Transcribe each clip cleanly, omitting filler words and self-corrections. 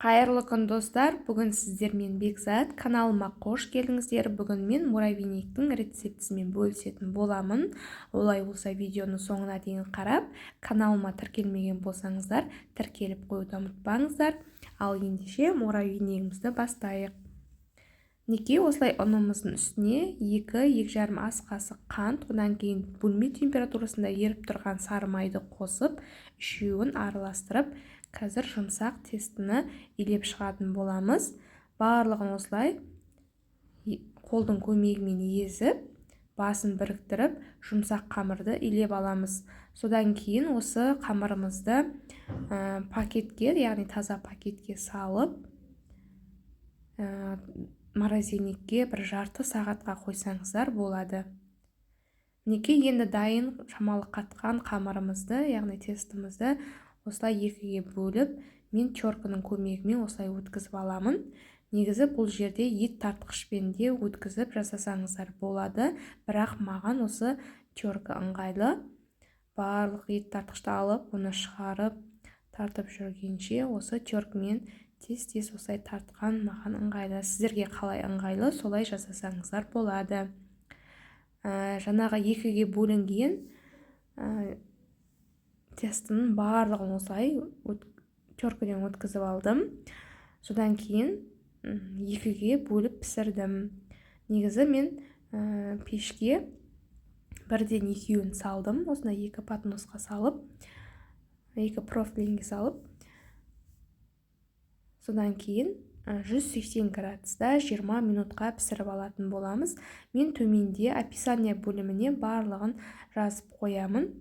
Қайырлы күн достар, бүгін сіздермен Бекзат, каналыма қош келдіңіздер. Бүгін мен муравейниктің рецептісімен бөлісетін боламын. Олай болса видеоны соңына дейін қарап, каналыма тіркелмеген болсаңыздар, тіркеліп қоюды ұмытпаңыздар. Ал ендеше муравейнигімізді бастайық. Мінекей осылай ұнымыздың үстіне 2-2,5 ас қасық қант, одан кейін бөлме температурасында еріп тұрған сары майды қосып, үшеуін араластырып, қазір жұмсақ тестіні илеп шығатын боламыз. Барлығын осылай қолдың көмегімен езіп, басын біріктіріп, жұмсақ қамырды илеп аламыз. Содан кейін осы қамырымызды пакетке, яғни таза пакетке салып, морозильникке бір жарты сағатқа қойсаңыздар болады. Мінекей енді дайын шамалы қатқан қамырымызды, яғни тестімізді осылай екіге бөліп, мен терканың көмегімен осылай өткізіп аламын. Негізі бұл жерде ет тартқышпен де өткізіп жасасаңыздар болады, бірақ маған осы терка ыңғайлы. Барлық ет тартқышты алып, оны шығарып, тартып жүргенше осы теркамен тез-тез осылай тартқан маған ыңғайлы. Сіздерге қалай ыңғайлы, солай жасасаңыздар болады. Жаңағы екіге бөлінген тестінің барлығын осылай теркаден өткізіп алдым. Содан кейін екіге бөліп пісірдім. Негізі мен пешке бірден екеуін салдым. Осында екі подносқа салып, екі противеньге салып, содан кейін 180 градуста 20 минутқа пісіріп алатын боламыз. Мен төменде описание бөліміне барлығын жазып қоямын.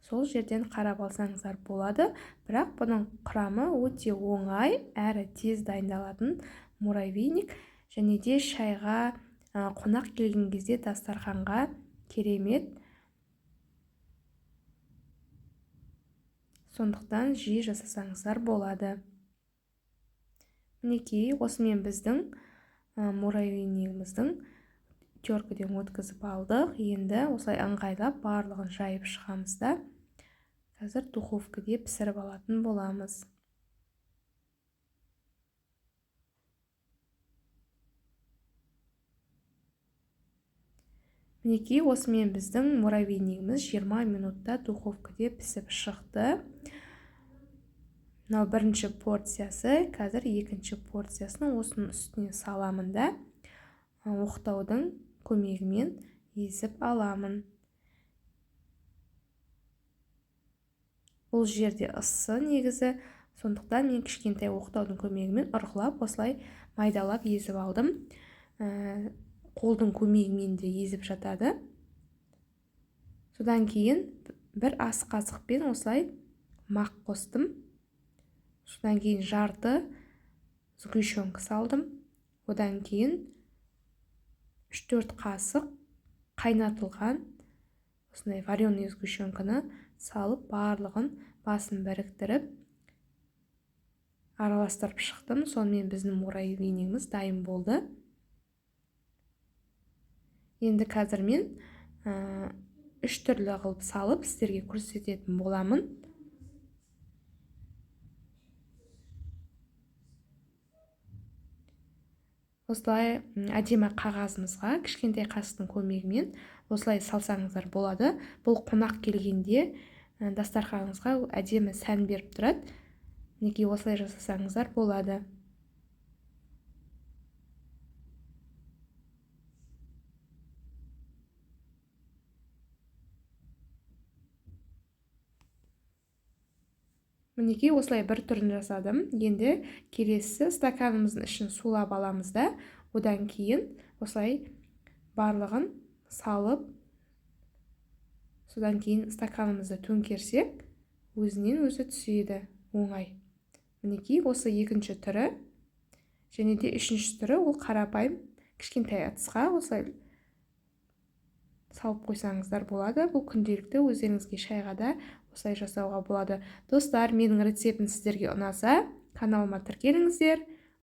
Сол жерден қарап алсаңыздар болады. Бірақ бұның құрамы өте оңай, әрі тез дайындалатын муравейник, және де шайға, қонақ келген кезде дастарханға керемет. Сондықтан жиі жасасаңыздар болады. Мінекей, осымен біздің муравейнигіміздің теркаден өткізіп алдық. Енді осылай ыңғайлап барлығын жайып шығамыз да, қазір духовкада пісіріп алатын боламыз. Мінекей, осымен біздің муравейнигіміз 20 минутта духовкада пісіп шықты. Мынау бірінші порциясы, қазір екінші порциясını осының үстіне саламын да, оқтаудың көмегімен езіп аламын. Бұл жерде ыссы негізі, сондықтан мен кішкентай оқтаудың көмегімен ұрғылап, осылай майдалап езіп алдым. Қолдың көмегімен де езіп жатады. Содан кейін бір ас қасықпен осылай мақ қостым. Содан кейін жарты сгущенка салдым. Одан кейін 3-4 қасық қайнатылған осындай вареный сгущенканы салып, барлығын басын біріктіріп, араластырып шықтым. Сонымен біздің муравейнигіміз дайын болды. Енді қазір мен 3 түрлі қылып салып, сіздерге көрсететін боламын. Осылай әдемі қағазымызға кішкентай қасықтың көмегімен осылай салсаңыздар болады. Бұл қонақ келгенде дастарханыңызға әдемі сән беріп тұрады. Мінекей, осылай жасасаңыздар болады. Мінекей, осылай бір түрін жасадым. Енді келесі стаканымыздың ішін сулап аламыз да, одан кейін осылай барлығын салып, содан кейін стаканымызды төңкерсек, өзінен өзі түседі, оңай. Мінекей, осы екінші түрі, және де үшінші түрі, ол қарапайым кішкентай ыдысқа осылай салып қойсаңыздар болады. Бұл күнделікті өздеріңізге шайға да осылай жасауға болады. Достар, менің рецептім сіздерге ұнаса, каналыма тіркеліңіздер.